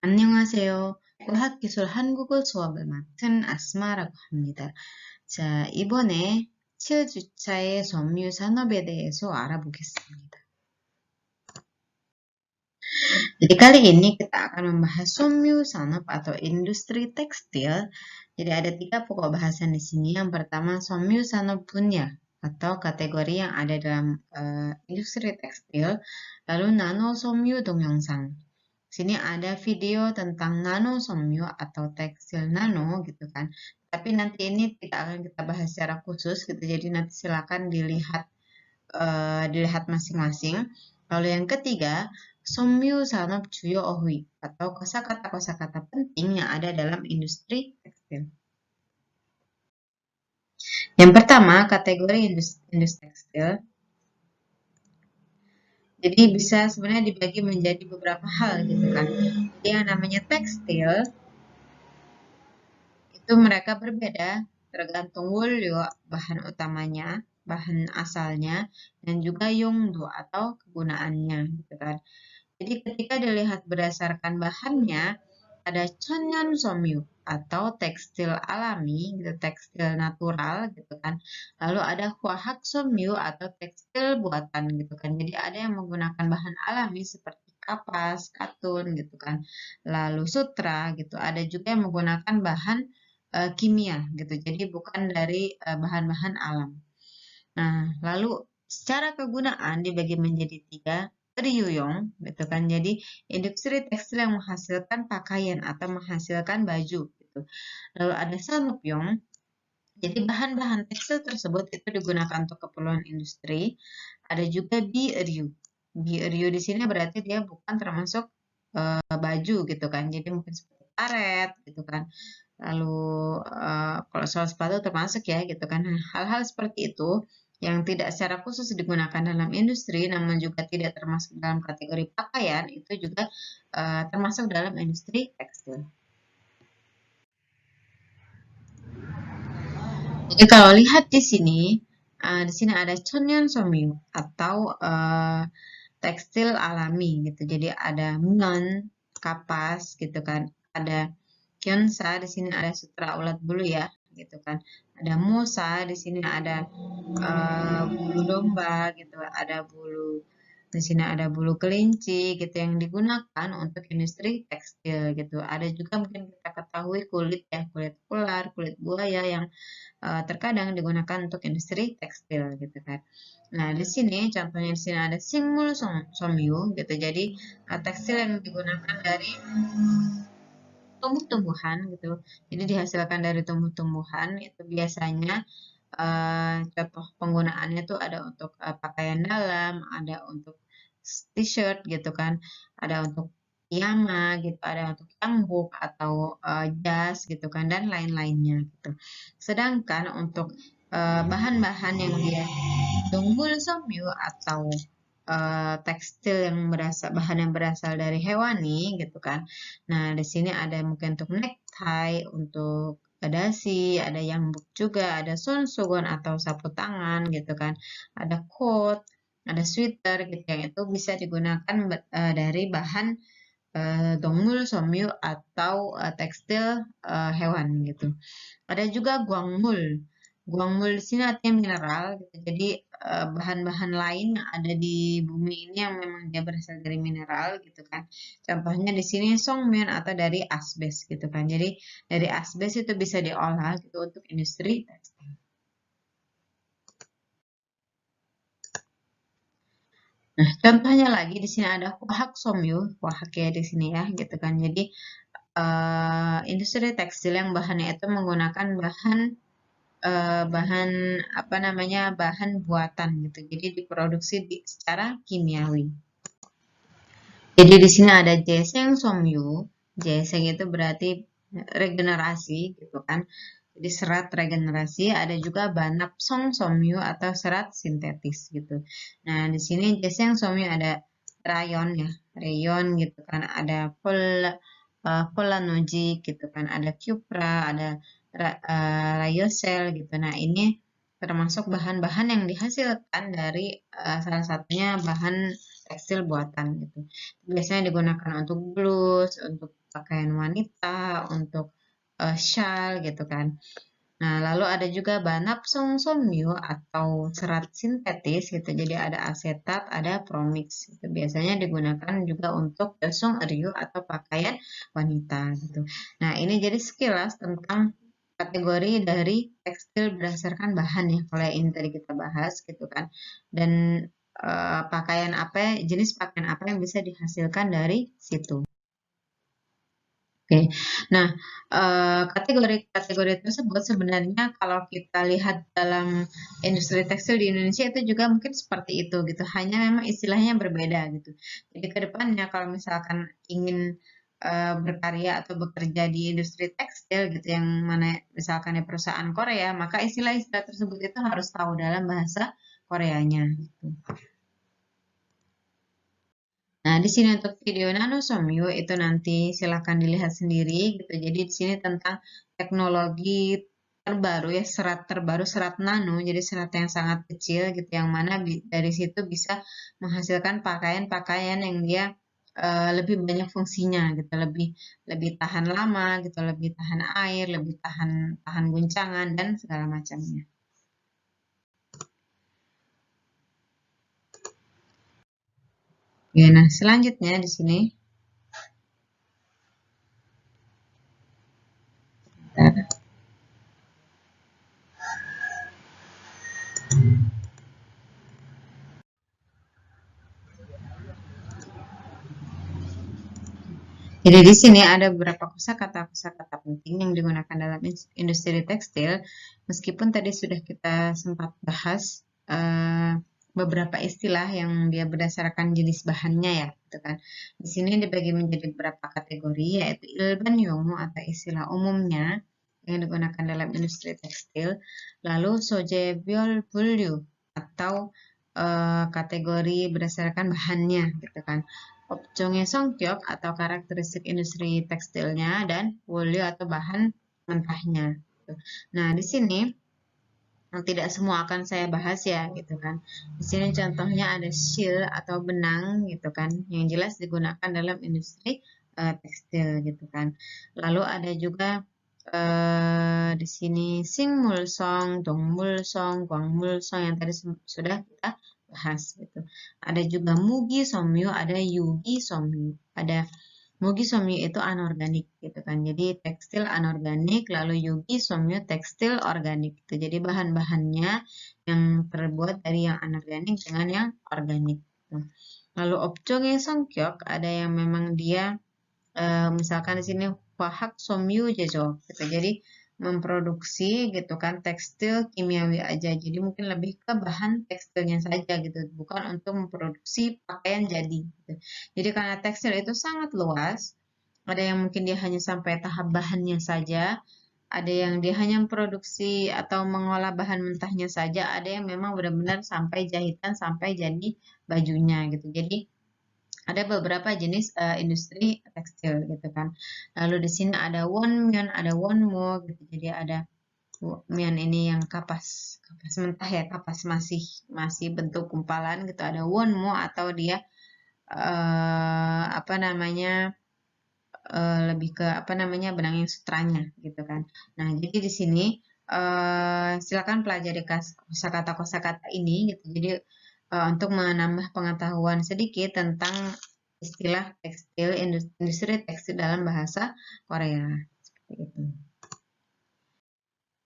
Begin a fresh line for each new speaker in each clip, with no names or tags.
안녕하세요. 과학기술 한국어 수업을 맡은 아스마라고 합니다. 자, 이번에 치어주차의 섬유 산업에 대해서 알아보겠습니다. Jadi kali ini kita akan membahas somyu sanop atau industri tekstil. Jadi ada 3 pokok bahasan di sini. Yang pertama somyu sanop punya atau kategori yang ada dalam industri tekstil. Lalu nano somyu 동영상. Sini ada video tentang nano somyu atau tekstil nano gitu kan. Tapi nanti ini tidak akan kita bahas secara khusus gitu. Jadi nanti silakan dilihat masing-masing. Lalu yang ketiga, somyu sanop juyo ohui atau kosakata-kosakata penting yang ada dalam industri tekstil. Yang pertama, kategori industri tekstil. Jadi bisa sebenarnya dibagi menjadi beberapa hal gitu kan. Jadi yang namanya tekstil itu mereka berbeda tergantung wulyo bahan utamanya, bahan asalnya, dan juga yongdo atau kegunaannya gitu kan. Jadi ketika dilihat berdasarkan bahannya, ada chonyeon somyu atau tekstil alami, gitu, tekstil natural gitu kan. Lalu ada hwahak somyu atau tekstil buatan gitu kan. Jadi ada yang menggunakan bahan alami seperti kapas, katun gitu kan. Lalu sutra gitu. Ada juga yang menggunakan bahan kimia gitu. Jadi bukan dari bahan-bahan alam. Nah, lalu secara kegunaan dibagi menjadi 3, Ryuyong, gitu kan. Jadi, industri tekstil yang menghasilkan pakaian atau menghasilkan baju, gitu. Lalu ada Sanupyong, jadi bahan-bahan tekstil tersebut itu digunakan untuk keperluan industri. Ada juga Biryu. Biryu di sini berarti dia bukan termasuk baju, gitu kan. Jadi mungkin seperti karet, gitu kan. Lalu kalau soal sepatu termasuk ya gitu kan. Nah, hal-hal seperti itu yang tidak secara khusus digunakan dalam industri namun juga tidak termasuk dalam kategori pakaian itu juga termasuk dalam industri tekstil. Jadi kalau lihat di sini ada chonyeon somyu atau tekstil alami gitu. Jadi ada myeon, kapas gitu kan. Ada Kyonsa, di sini ada sutra ulat bulu ya, gitu kan. Ada mosa, di sini ada bulu domba gitu, ada bulu di sini ada bulu kelinci gitu yang digunakan untuk industri tekstil gitu. Ada juga mungkin kita ketahui kulit ya, kulit ular, kulit buaya yang terkadang digunakan untuk industri tekstil gitu kan. Nah, di sini contohnya di sini ada singmul somyu gitu. Jadi tekstil yang digunakan dari tumbuh-tumbuhan gitu. Jadi dihasilkan dari tumbuh-tumbuhan itu biasanya contoh penggunaannya tuh ada untuk pakaian dalam, ada untuk t-shirt gitu kan, ada untuk piyama gitu, ada untuk hanbok atau jas gitu kan dan lain-lainnya gitu. Sedangkan untuk bahan-bahan yang dia tunggul somyu atau tekstil yang bahan yang berasal dari hewani gitu kan. Nah, di sini ada mungkin untuk necktie, untuk dasi, ada yambuk juga, ada sonsugon atau sapu tangan gitu kan. Ada coat, ada sweater gitu yang itu bisa digunakan dari bahan dongmul somyu atau tekstil hewan gitu. Ada juga guangmul. Guangmul di sini artinya mineral gitu. Jadi bahan-bahan lain yang ada di bumi ini yang memang dia berasal dari mineral gitu kan. Contohnya di sini songmyeon atau dari asbes gitu kan. Jadi dari asbes itu bisa diolah gitu untuk industri tekstil. Nah, contohnya lagi di sini ada wahak somyu, wahak ya di sini ya gitu kan. Jadi industri tekstil yang bahannya itu menggunakan bahan apa namanya bahan buatan gitu. Jadi diproduksi secara kimiawi. Jadi di sini ada jeseng somyu. Jeseng itu berarti regenerasi gitu kan. Jadi serat regenerasi, ada juga banap song somyu atau serat sintetis gitu. Nah, di sini jeseng somyu ada rayon ya, rayon gitu kan, ada polanoji gitu kan, ada cupra, ada lyocell gitu. Nah, ini termasuk bahan-bahan yang dihasilkan dari salah satunya bahan tekstil buatan gitu. Biasanya digunakan untuk blus, untuk pakaian wanita, untuk shawl gitu kan. Nah, lalu ada juga bahan napsong somyo atau serat sintetis gitu. Jadi ada asetat, ada promix. Gitu. Biasanya digunakan juga untuk dosong ryu atau pakaian wanita gitu. Nah, ini jadi sekilas tentang kategori dari tekstil berdasarkan bahan ya. Kalau yang ini tadi kita bahas gitu kan. Dan pakaian apa, jenis pakaian apa yang bisa dihasilkan dari situ. Oke, nah kategori-kategori tersebut sebenarnya kalau kita lihat dalam industri tekstil di Indonesia itu juga mungkin seperti itu gitu, hanya memang istilahnya berbeda gitu. Jadi ke depannya kalau misalkan ingin berkarya atau bekerja di industri tekstil gitu, yang mana misalkan di perusahaan Korea, maka istilah-istilah tersebut itu harus tahu dalam bahasa Koreanya gitu. Nah, di sini untuk video nano somyo itu nanti silakan dilihat sendiri gitu. Jadi di sini tentang teknologi terbaru ya, serat terbaru, serat nano, jadi serat yang sangat kecil gitu, yang mana dari situ bisa menghasilkan pakaian-pakaian yang dia lebih banyak fungsinya gitu, lebih lebih tahan lama gitu, lebih tahan air, lebih tahan tahan guncangan dan segala macamnya. Ya, nah selanjutnya di sini. Jadi di sini ada beberapa kosakata penting yang digunakan dalam industri tekstil. Meskipun tadi sudah kita sempat bahas beberapa istilah yang dia berdasarkan jenis bahannya ya, gitu kan. Di sini dibagi menjadi beberapa kategori, yaitu ilban yomu atau istilah umumnya yang digunakan dalam industri tekstil. Lalu sojebyol bulyu atau kategori berdasarkan bahannya, gitu kan. Opjongnya songkyok atau karakteristik industri tekstilnya dan wolyo atau bahan mentahnya. Nah, di sini tidak semua akan saya bahas ya, gitu kan. Di sini contohnya ada shield atau benang, gitu kan, yang jelas digunakan dalam industri tekstil, gitu kan. Lalu ada juga di sini sing mulsong, dong mulsong, guang mulsong yang tadi sudah kita bahas gitu. Ada juga mugi somyu, ada yugi somyu, ada mugi somyu itu anorganik gitu kan. Jadi tekstil anorganik, lalu yugi somyu tekstil organik gitu. Jadi bahan-bahannya yang terbuat dari yang anorganik dengan yang organik. Gitu. Lalu opjongnya songkyok ada yang memang dia misalkan di sini wahak somyu jejo gitu. Jadi memproduksi gitu kan tekstil kimiawi aja. Jadi mungkin lebih ke bahan tekstilnya saja gitu, bukan untuk memproduksi pakaian jadi gitu. Jadi karena tekstil itu sangat luas, ada yang mungkin dia hanya sampai tahap bahannya saja, ada yang dia hanya memproduksi atau mengolah bahan mentahnya saja, ada yang memang benar-benar sampai jahitan sampai jadi bajunya gitu. Jadi ada beberapa jenis industri tekstil gitu kan. Lalu di sini ada wonmyeon, ada wonmo gitu. Jadi ada myeon ini yang kapas kapas mentah ya, kapas masih bentuk gumpalan gitu. Ada wonmo atau dia apa namanya lebih ke apa namanya benang yang sutranya gitu kan. Nah, jadi di sini silakan pelajari kosakata-kosakata ini gitu. Jadi untuk menambah pengetahuan sedikit tentang istilah tekstil, industri tekstil dalam bahasa Korea. Seperti itu.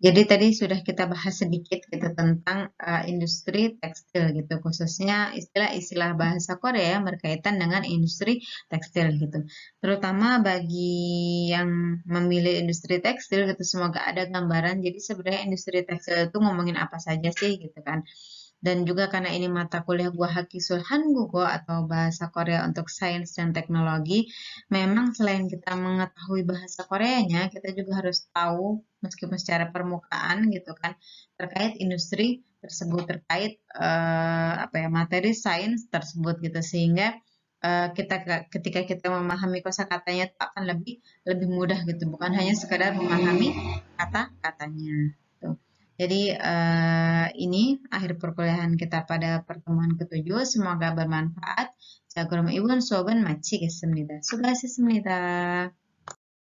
Jadi tadi sudah kita bahas sedikit gitu tentang industri tekstil gitu, khususnya istilah-istilah bahasa Korea yang berkaitan dengan industri tekstil gitu. Terutama bagi yang memilih industri tekstil gitu, semoga ada gambaran. Jadi sebenarnya industri tekstil itu ngomongin apa saja sih gitu kan. Dan juga karena ini mata kuliah gua Hakisul Hangugo atau bahasa Korea untuk sains dan teknologi, memang selain kita mengetahui bahasa Koreanya, kita juga harus tahu meskipun secara permukaan gitu kan terkait industri tersebut, terkait apa ya materi sains tersebut gitu, sehingga kita ketika kita memahami kosakatanya itu akan lebih lebih mudah gitu, bukan hanya sekedar memahami kata-katanya. Gitu.
Jadi ini akhir perkuliahan kita pada pertemuan ketujuh. Semoga bermanfaat. 자, 그럼 이번 수업은 마치겠습니다. 수고하셨습니다.